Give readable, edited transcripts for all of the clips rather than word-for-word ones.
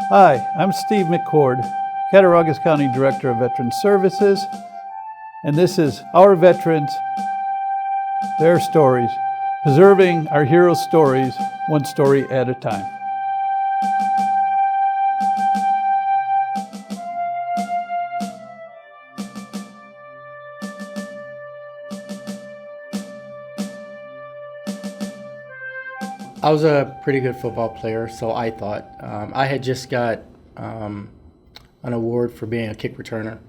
Hi, I'm Steve McCord, Cattaraugus County Director of Veteran Services, and this is Our Veterans, Their Stories, preserving our heroes' stories, one story at a time. I was a pretty good football player, so I thought. I had just got an award for being a kick returner.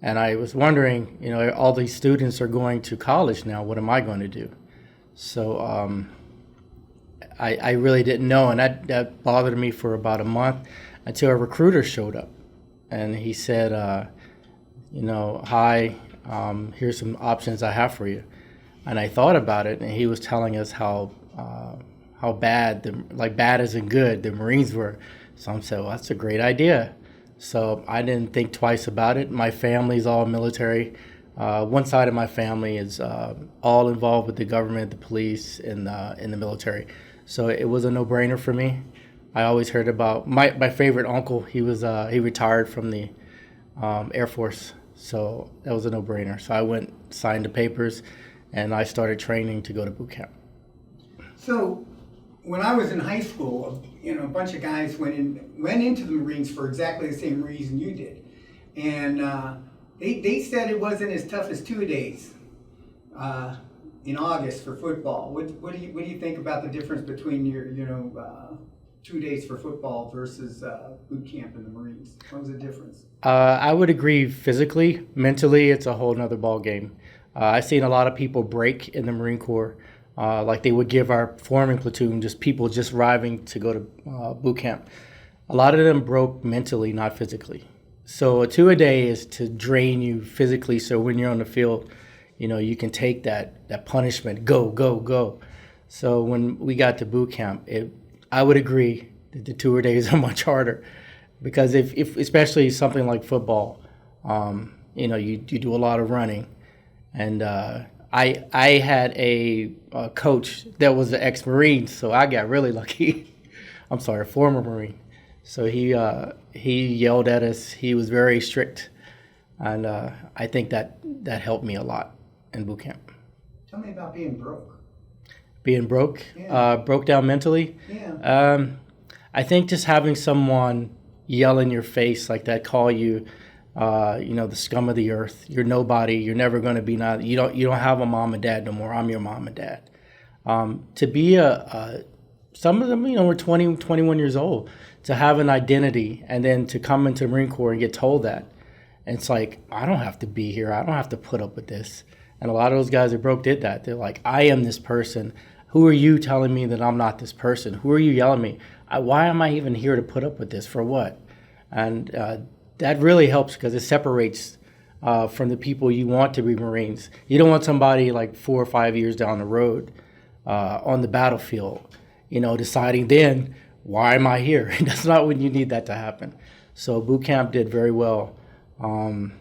And I was wondering, all these students are going to college now. What am I going to do? So I really didn't know, and that bothered me for about a month until a recruiter showed up. And he said, hi, here's some options I have for you. And I thought about it, and he was telling us how bad, bad as in good, the Marines were. So I said, well, that's a great idea. So I didn't think twice about it. My family's all military. One side of my family is all involved with the government, the police, and in the military. So it was a no-brainer for me. I always heard about my favorite uncle. He retired from the Air Force, so that was a no-brainer. So I went, signed the papers, and I started training to go to boot camp. So when I was in high school, a bunch of guys went into the Marines for exactly the same reason you did, and they said it wasn't as tough as 2 days in August for football. What do you think about the difference between your 2 days for football versus boot camp in the Marines? What was the difference? I would agree. Physically, mentally, it's a whole nother ball game. I've seen a lot of people break in the Marine Corps. Like they would give our forming platoon just people just arriving to go to boot camp. A lot of them broke mentally, not physically. So a 2 a day is to drain you physically. So when you're on the field, you can take that punishment. Go, go, go. So when we got to boot camp, I would agree that the 2 a days are much harder because if especially something like football, you do a lot of running, and I had a coach that was an ex-Marine, so I got really lucky. I'm sorry, a former Marine. So he yelled at us. He was very strict, and I think that helped me a lot in boot camp. Tell me about being broke. Being broke, Yeah. Broke down mentally. Yeah. I think just having someone yell in your face like that, call you, the scum of the earth. You're nobody. You're never going to be not. You don't have a mom and dad no more. I'm your mom and dad. To be some of them, were 20, 21 years old. To have an identity and then to come into the Marine Corps and get told that, and it's like I don't have to be here. I don't have to put up with this. And a lot of those guys that broke did that. They're like, I am this person. Who are you telling me that I'm not this person? Who are you yelling at me? Why am I even here to put up with this? For what? And that really helps because it separates from the people you want to be Marines. You don't want somebody like 4 or 5 years down the road on the battlefield, deciding then, why am I here? That's not when you need that to happen. So boot camp did very well, from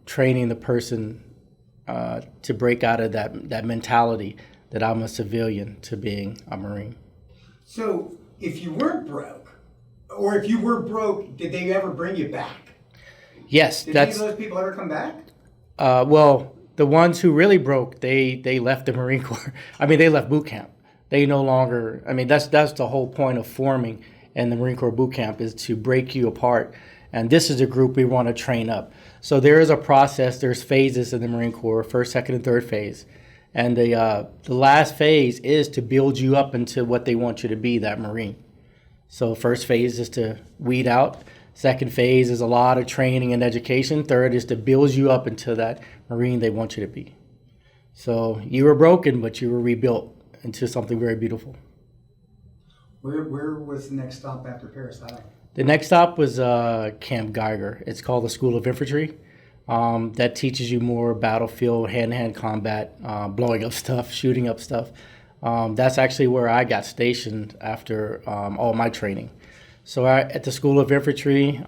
training the person to break out of that mentality that I'm a civilian to being a Marine. So if you weren't broke, or if you were broke, did they ever bring you back? Yes. Did any of those people ever come back? Well, the ones who really broke, they left the Marine Corps. They left boot camp. They no longer, that's the whole point of forming in the Marine Corps boot camp is to break you apart. And this is a group we want to train up. So there is a process, there's phases in the Marine Corps, first, second, and third phase. And the last phase is to build you up into what they want you to be, that Marine. So first phase is to weed out. Second phase is a lot of training and education. Third is to build you up into that Marine they want you to be. So you were broken, but you were rebuilt into something very beautiful. Where was the next stop after Paris Island? The next stop was Camp Geiger. It's called the School of Infantry. That teaches you more battlefield, hand-to-hand combat, blowing up stuff, shooting up stuff. That's actually where I got stationed after all my training. So at the School of Infantry,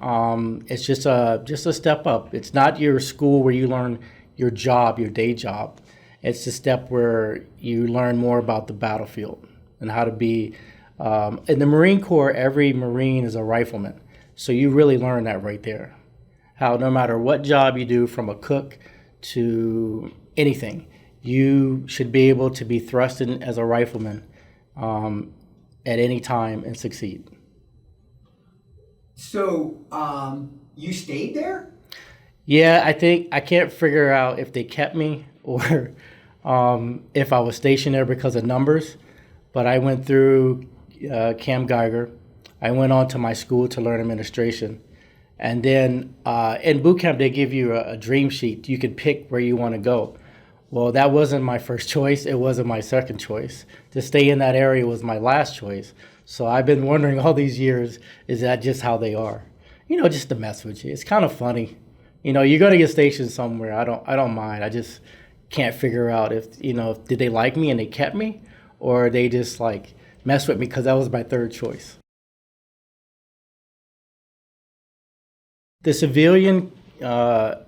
it's just a step up. It's not your school where you learn your job, your day job. It's the step where you learn more about the battlefield and how to be In the Marine Corps, every Marine is a rifleman. So you really learn that right there. How no matter what job you do, from a cook to anything, you should be able to be thrust in as a rifleman at any time and succeed. So, you stayed there? Yeah, I can't figure out if they kept me or if I was stationed there because of numbers. But I went through Camp Geiger. I went on to my school to learn administration. And then in boot camp, they give you a dream sheet. You could pick where you want to go. Well, that wasn't my first choice. It wasn't my second choice. To stay in that area was my last choice. So I've been wondering all these years, is that just how they are? Just to mess with you. It's kind of funny. You're going to get stationed somewhere. I don't mind. I just can't figure out if did they like me and they kept me, or they just like mess with me because that was my third choice. The civilian, I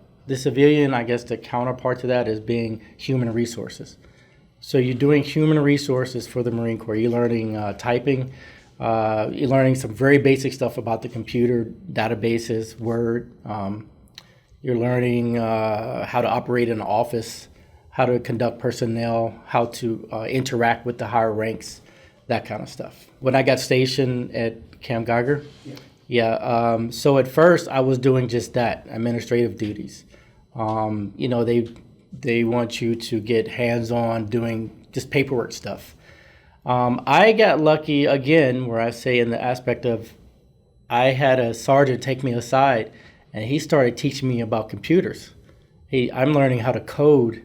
guess the counterpart to that is being human resources. So you're doing human resources for the Marine Corps. You're learning typing. You're learning some very basic stuff about the computer, databases, Word. You're learning how to operate in an office, how to conduct personnel, how to interact with the higher ranks, that kind of stuff. When I got stationed at Camp Geiger, so at first I was doing just that, administrative duties. They want you to get hands-on doing just paperwork stuff. I got lucky again, where I say in the aspect of I had a sergeant take me aside, and he started teaching me about computers. I'm learning how to code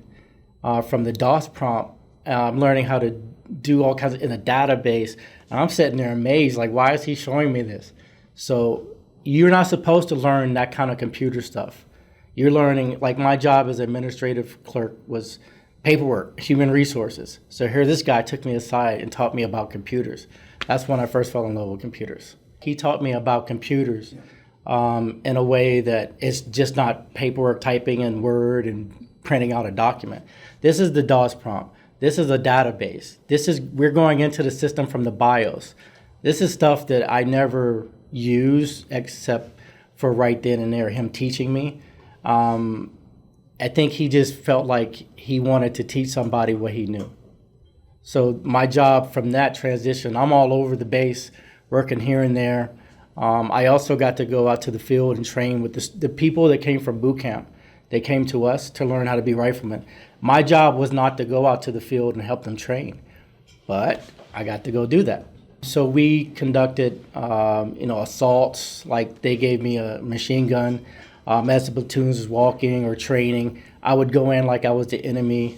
from the DOS prompt. I'm learning how to do all kinds in a database. And I'm sitting there amazed, like, why is he showing me this? So you're not supposed to learn that kind of computer stuff. You're learning, like my job as administrative clerk was paperwork, human resources. So here this guy took me aside and taught me about computers. That's when I first fell in love with computers. He taught me about computers in a way that it's just not paperwork typing in Word and printing out a document. This is the DOS prompt. This is a database. We're going into the system from the BIOS. This is stuff that I never used except for right then and there, him teaching me. I think he just felt like he wanted to teach somebody what he knew. So my job from that transition, I'm all over the base, working here and there. I also got to go out to the field and train with the people that came from boot camp. They came to us to learn how to be riflemen. My job was not to go out to the field and help them train, but I got to go do that. So we conducted, assaults. Like they gave me a machine gun. As the platoons was walking or training, I would go in like I was the enemy,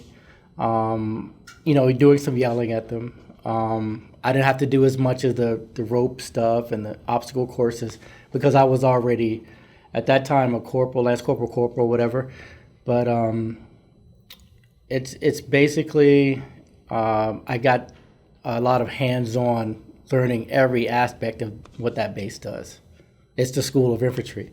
doing some yelling at them. I didn't have to do as much of the rope stuff and the obstacle courses because I was already, at that time, a corporal, lance corporal, whatever. But it's basically, I got a lot of hands-on learning every aspect of what that base does. It's the School of Infantry.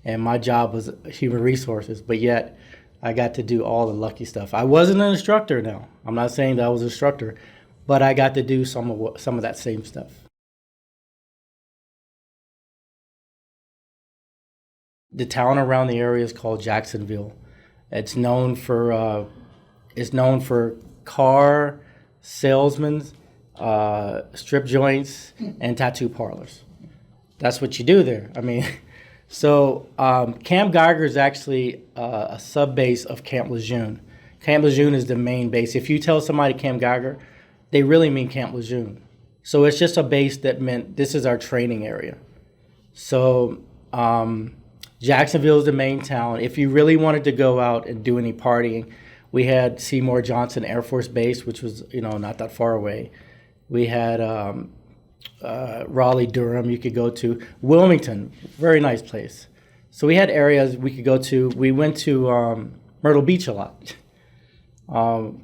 And my job was human resources, but yet I got to do all the lucky stuff. I wasn't an instructor now. I'm not saying that I was an instructor, but I got to do some of that same stuff. The town around the area is called Jacksonville. It's known for car salesmen, strip joints, and tattoo parlors. That's what you do there. I mean. So Camp Geiger is actually a sub-base of Camp Lejeune. Camp Lejeune is the main base. If you tell somebody Camp Geiger, they really mean Camp Lejeune. So it's just a base that meant this is our training area. So Jacksonville is the main town. If you really wanted to go out and do any partying, we had Seymour Johnson Air Force Base, which was not that far away. We had Raleigh, Durham, you could go to. Wilmington, very nice place. So we had areas we could go to. We went to Myrtle Beach a lot.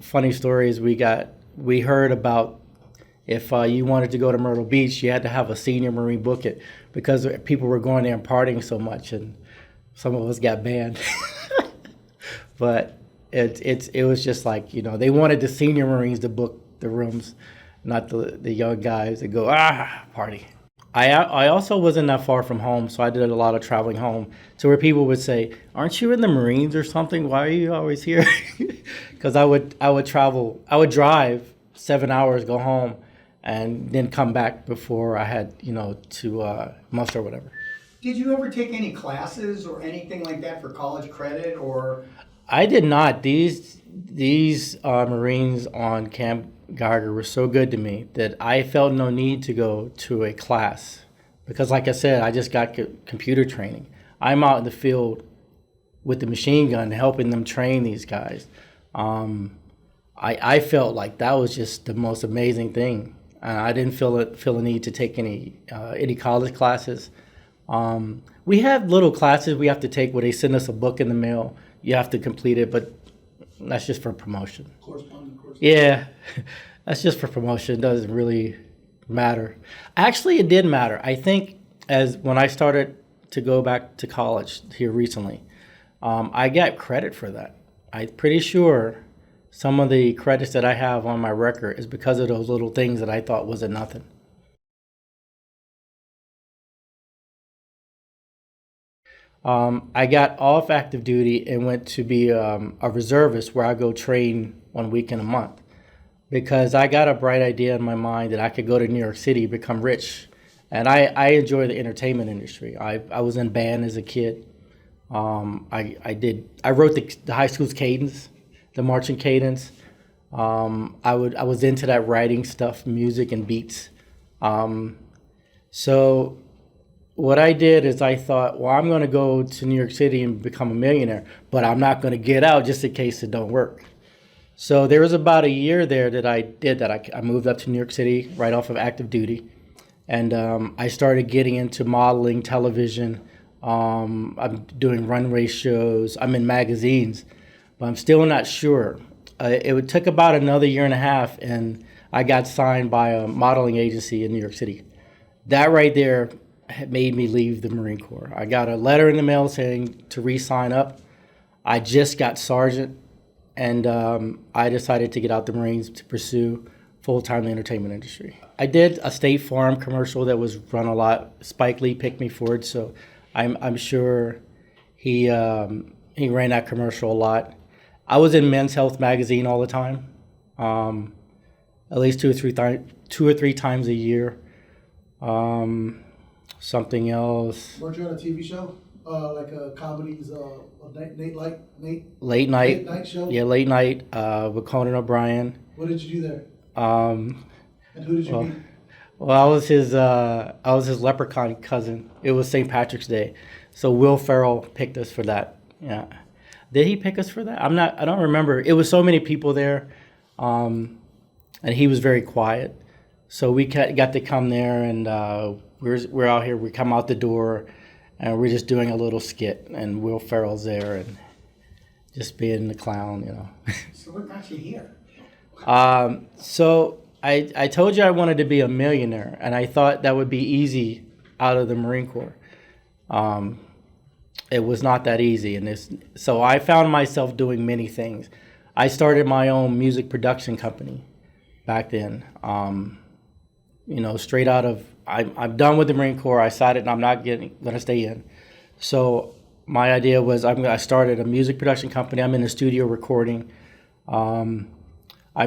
Funny stories, we heard about if you wanted to go to Myrtle Beach, you had to have a senior Marine book it because people were going there and partying so much, and some of us got banned. But it was just like, they wanted the senior Marines to book the rooms. not the young guys that go, party. I also wasn't that far from home, so I did a lot of traveling home to where people would say, "Aren't you in the Marines or something? Why are you always here?" Because I would travel, I would drive 7 hours, go home, and then come back before I had to muster or whatever. Did you ever take any classes or anything like that for college credit or? I did not. These Marines on Camp Geiger were so good to me that I felt no need to go to a class because, like I said, I just got computer training. I'm out in the field with the machine gun helping them train these guys. I felt like that was just the most amazing thing. I didn't feel a need to take any college classes. We have little classes we have to take where they send us a book in the mail. You have to complete it, but that's just for promotion. Corresponding course. Yeah, that's just for promotion. It doesn't really matter. Actually, it did matter. I think as when I started to go back to college here recently, I got credit for that. I'm pretty sure some of the credits that I have on my record is because of those little things that I thought wasn't nothing. I got off active duty and went to be a reservist where I go train 1 week in a month because I got a bright idea in my mind that I could go to New York City, become rich. And I enjoy the entertainment industry. I was in band as a kid. I wrote the high school's cadence, the marching cadence. I was into that writing stuff, music and beats. So what I did is I thought, well, I'm going to go to New York City and become a millionaire, but I'm not going to get out just in case it don't work. So there was about a year there that I did that. I moved up to New York City right off of active duty, and I started getting into modeling, television. I'm doing runway shows. I'm in magazines, but I'm still not sure. It took about another year and a half, and I got signed by a modeling agency in New York City. That right there had made me leave the Marine Corps. I got a letter in the mail saying to re-sign up. I just got sergeant, and I decided to get out the Marines to pursue full-time in the entertainment industry. I did a State Farm commercial that was run a lot. Spike Lee picked me for it, so I'm sure he ran that commercial a lot. I was in Men's Health magazine all the time, at least two or three times a year. Something else. Weren't you on a TV show? Like a comedies, Late night. Late night show? Yeah, late night with Conan O'Brien. What did you do there? And who did you meet? Well, I was his leprechaun cousin. It was St. Patrick's Day, so Will Ferrell picked us for that. Yeah, did he pick us for that? I don't remember. It was so many people there, and he was very quiet. So we got to come there, and we're out here. We come out the door, and we're just doing a little skit, and Will Ferrell's there, and just being the clown, So what got you here? So I told you I wanted to be a millionaire, and I thought that would be easy out of the Marine Corps. It was not that easy, so I found myself doing many things. I started my own music production company back then. Straight out of I'm done with the Marine Corps. I decided I'm not going to stay in. So my idea was I started a music production company. I'm in the studio recording. I'm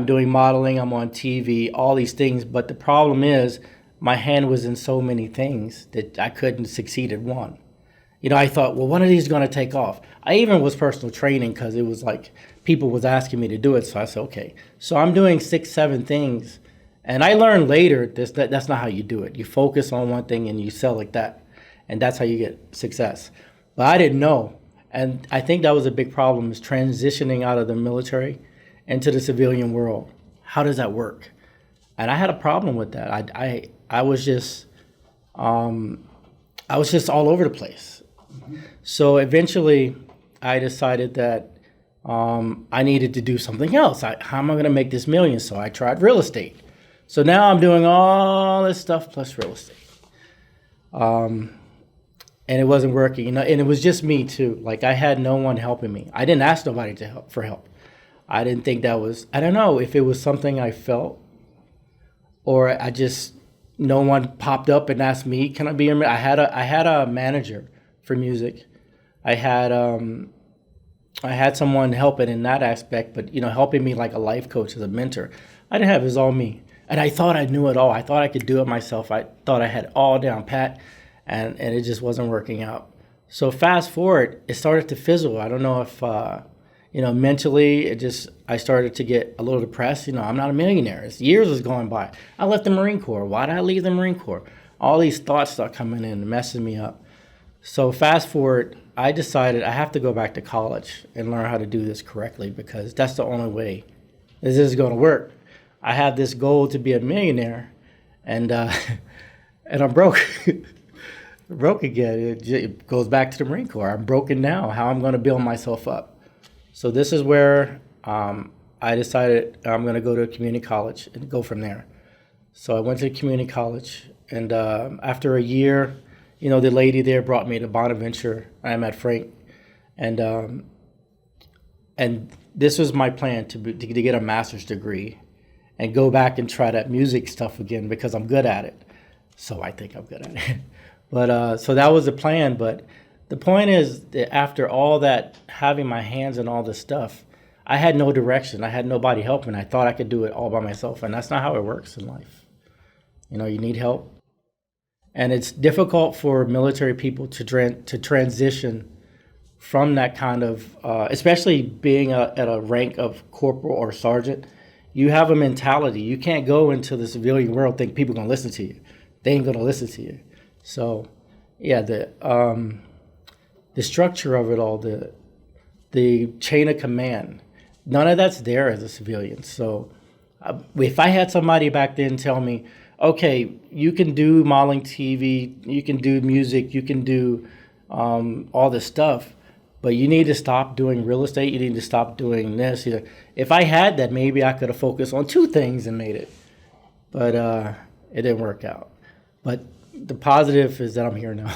doing modeling. I'm on TV. All these things. But the problem is my hand was in so many things that I couldn't succeed at one. I thought, well, one of these is going to take off. I even was personal training because it was like people was asking me to do it. So I said, okay. So I'm doing 6, 7 things. And I learned later that's not how you do it. You focus on one thing and you sell like that. And that's how you get success. But I didn't know. And I think that was a big problem, is transitioning out of the military into the civilian world. How does that work? And I had a problem with that. I was just all over the place. Mm-hmm. So eventually I decided that I needed to do something else. How am I going to make this million? So I tried real estate. So now I'm doing all this stuff plus real estate. And it wasn't working, and it was just me too. Like, I had no one helping me. I didn't ask nobody for help. I didn't think that was, I don't know if it was something I felt or no one popped up and asked me, can I be your I had a manager for music. I had someone helping in that aspect, but helping me like a life coach as a mentor. I didn't have it. It was all me. And I thought I knew it all. I thought I could do it myself. I thought I had it all down pat, and it just wasn't working out. So fast forward, it started to fizzle. I don't know if, mentally, I started to get a little depressed. I'm not a millionaire. Years was going by. I left the Marine Corps. Why did I leave the Marine Corps? All these thoughts start coming in and messing me up. So fast forward, I decided I have to go back to college and learn how to do this correctly, because that's the only way this is going to work. I have this goal to be a millionaire, and I'm broke. Broke again. It goes back to the Marine Corps. I'm broken now. How I'm going to build myself up. So this is where I decided I'm going to go to a community college and go from there. So I went to community college, and after a year, the lady there brought me to Bonaventure. I met Frank, and this was my plan to get a master's degree and go back and try that music stuff again, because I'm good at it. So I think I'm good at it. But so that was the plan. But the point is that after all that, having my hands in all this stuff, I had no direction. I had nobody helping. I thought I could do it all by myself, and that's not how it works in life. You need help. And it's difficult for military people to transition from that kind of, especially being at a rank of corporal or sergeant. You have a mentality. You can't go into the civilian world think people are going to listen to you. They ain't going to listen to you. So, yeah, the structure of it all, the chain of command, none of that's there as a civilian. So if I had somebody back then tell me, okay, you can do modeling TV, you can do music, you can do all this stuff, but you need to stop doing real estate, you need to stop doing this. If I had that, maybe I could have focused on two things and made it. But it didn't work out. But the positive is that I'm here now.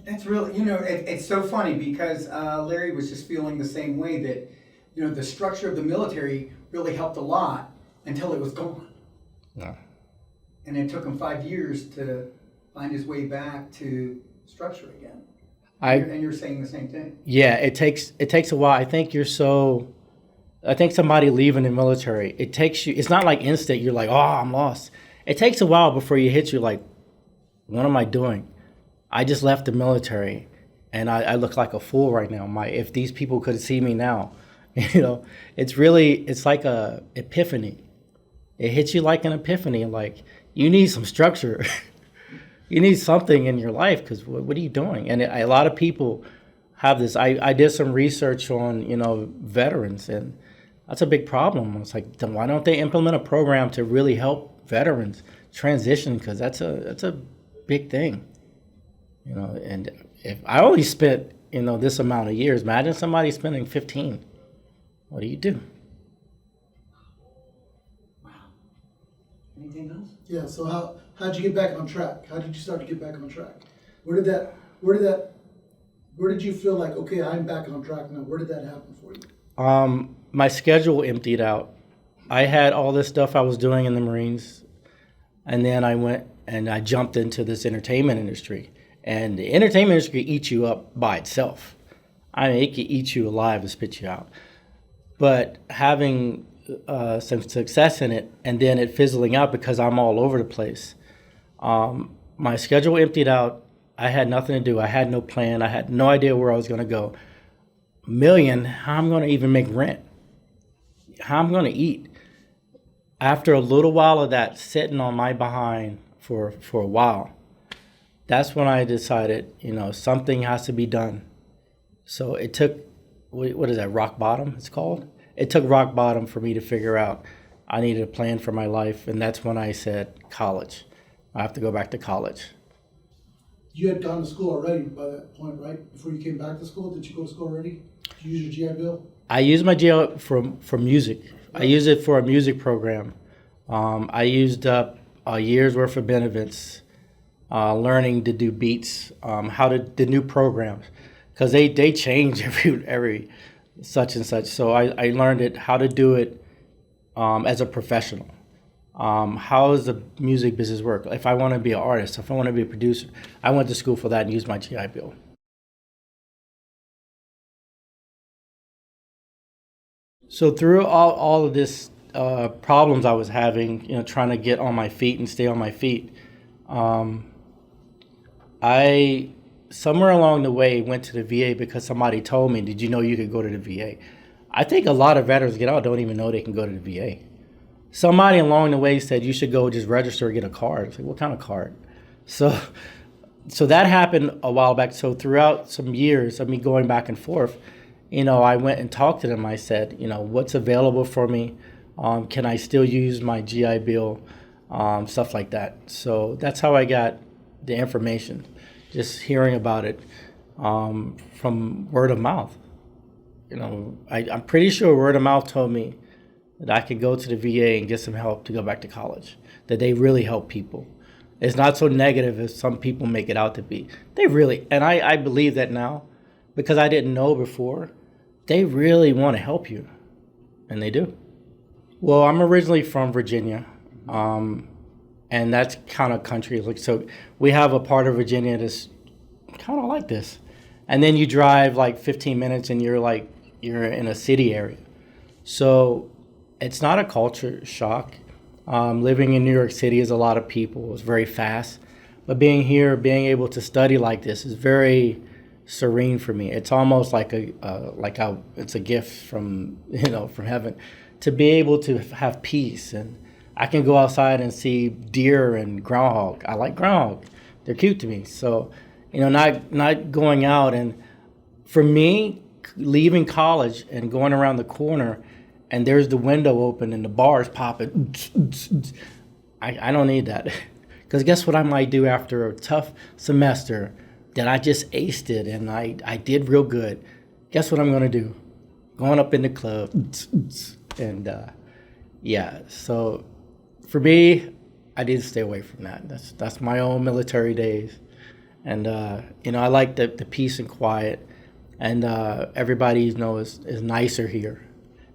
That's really, it's so funny, because Larry was just feeling the same way, that, the structure of the military really helped a lot until it was gone. Yeah. And it took him 5 years to find his way back to structure again. And you're saying the same thing. Yeah, it takes a while. I think somebody leaving the military, it's not like instant, you're like, oh, I'm lost. It takes a while before you hit, you're like, what am I doing? I just left the military, and I look like a fool right now. If these people could see me now, it's like a epiphany. It hits you like an epiphany, like you need some structure. You need something in your life, because what are you doing? And a lot of people have this. I did some research on veterans, and that's a big problem. It's like, then why don't they implement a program to really help veterans transition? Because that's a big thing. And if I only spent this amount of years, imagine somebody spending 15. What do you do? Wow. Anything else? Yeah. So how'd you get back on track? How did you start to get back on track? Where did you feel like, okay, I'm back on track now? Where did that happen for you? My schedule emptied out. I had all this stuff I was doing in the Marines, and then I went and I jumped into this entertainment industry. And the entertainment industry eats you up by itself. It can eat you alive and spit you out. But having some success in it, and then it fizzling out because I'm all over the place, my schedule emptied out. I had nothing to do. I had no plan. I had no idea where I was going to go. How I'm going to even make rent? How I'm going to eat? After a little while of that sitting on my behind for a while, that's when I decided, something has to be done. So it took, what is that, rock bottom it's called? It took rock bottom for me to figure out I needed a plan for my life, and that's when I said, college. I have to go back to college. You had gone to school already by that point, right? Before you came back to school, did you go to school already? Did you use your GI Bill? I used my GI for music. I used it for a music program. I used up a year's worth of benefits, learning to do beats, the new programs, because they change every such and such. So I learned how to do it as a professional. How does the music business work? If I want to be an artist, if I want to be a producer, I went to school for that and used my GI Bill. So through all of this problems I was having, trying to get on my feet and stay on my feet, I somewhere along the way went to the VA because somebody told me, "Did you know you could go to the VA?" I think a lot of veterans get out don't even know they can go to the VA. Somebody along the way said you should go just register and get a card. I was like, what kind of card? So that happened a while back. So throughout some years of me going back and forth, I went and talked to them. I said, what's available for me? Can I still use my GI Bill? Stuff like that. So that's how I got the information, just hearing about it from word of mouth. I'm pretty sure word of mouth told me that I could go to the VA and get some help to go back to college, that they really help people. It's not so negative as some people make it out to be. They really, and I believe that now, because I didn't know before, they really want to help you, and they do. Well, I'm originally from Virginia, and that's kind of country. So we have a part of Virginia that's kind of like this. And then you drive like 15 minutes and you're in a city area. So it's not a culture shock. Living in New York City is a lot of people. It's very fast. But being here, being able to study like this is very serene for me. It's almost like it's a gift from heaven, to be able to have peace. And I can go outside and see deer and groundhog. I like groundhog. They're cute to me. So, not going out. And for me, leaving college and going around the corner and there's the window open and the bar's popping, I don't need that. Because guess what I might do after a tough semester that I just aced it and I did real good? Guess what I'm going to do? Going up in the club. And so for me, I did stay away from that. That's my own military days. And, I like the peace and quiet. And everybody, is nicer here.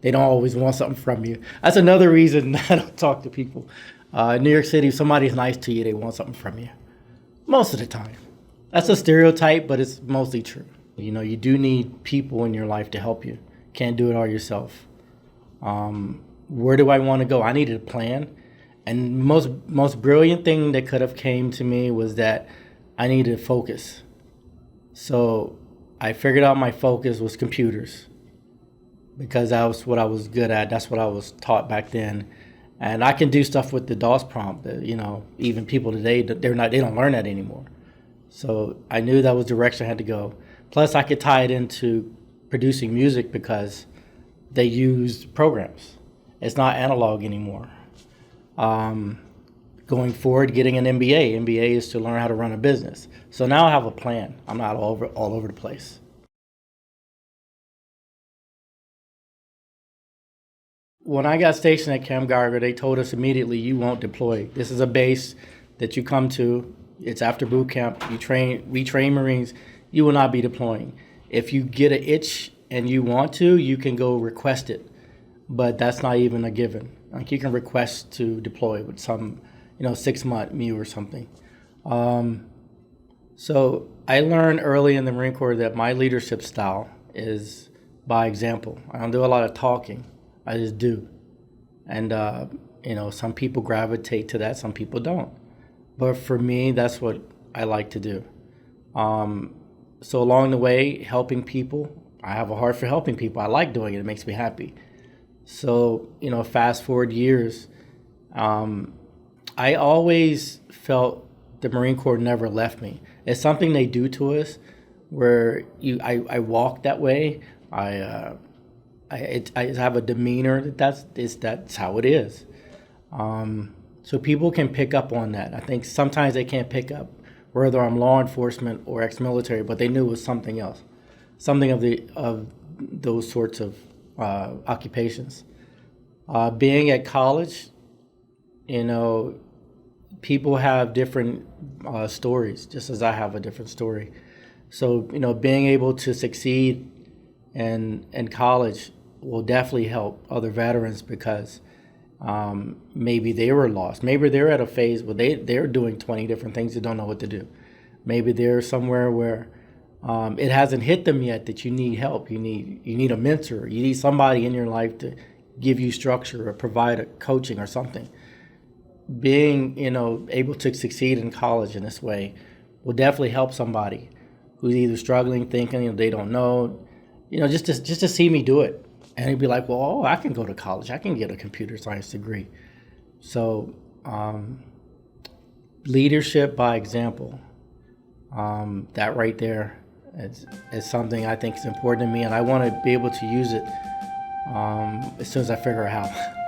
They don't always want something from you. That's another reason I don't talk to people. In New York City, if somebody's nice to you, they want something from you. Most of the time. That's a stereotype, but it's mostly true. You do need people in your life to help you. Can't do it all yourself. Where do I want to go? I needed a plan. And most brilliant thing that could have came to me was that I needed focus. So I figured out my focus was computers, because that was what I was good at. That's what I was taught back then. And I can do stuff with the DOS prompt that, even people today, they don't learn that anymore. So I knew that was the direction I had to go. Plus I could tie it into producing music because they used programs. It's not analog anymore. Going forward, getting an MBA. MBA is to learn how to run a business. So now I have a plan. I'm not all over the place. When I got stationed at Camp Geiger, they told us immediately, you won't deploy. This is a base that you come to. It's after boot camp. We train Marines. You will not be deploying. If you get an itch and you want to, you can go request it. But that's not even a given. Like, you can request to deploy with some, 6-month MU or something. So I learned early in the Marine Corps that my leadership style is by example. I don't do a lot of talking. I just do. And, some people gravitate to that, some people don't. But for me, that's what I like to do. So along the way, helping people, I have a heart for helping people. I like doing it. It makes me happy. So, fast forward years, I always felt the Marine Corps never left me. It's something they do to us where I walk that way. I have a demeanor that's how it is. So people can pick up on that. I think sometimes they can't pick up whether I'm law enforcement or ex-military, but they knew it was something else, something of those sorts of occupations. Being at college, people have different stories, just as I have a different story. So, being able to succeed in college will definitely help other veterans, because Maybe they were lost. Maybe they're at a phase where they're doing 20 different things, they don't know what to do. Maybe they're somewhere where it hasn't hit them yet that you need help. You need a mentor. You need somebody in your life to give you structure or provide a coaching or something. Being, able to succeed in college in this way will definitely help somebody who's either struggling, thinking they don't know, just to see me do it. And he'd be like, well, I can go to college. I can get a computer science degree. So leadership by example, that right there is something I think is important to me. And I want to be able to use it as soon as I figure out how.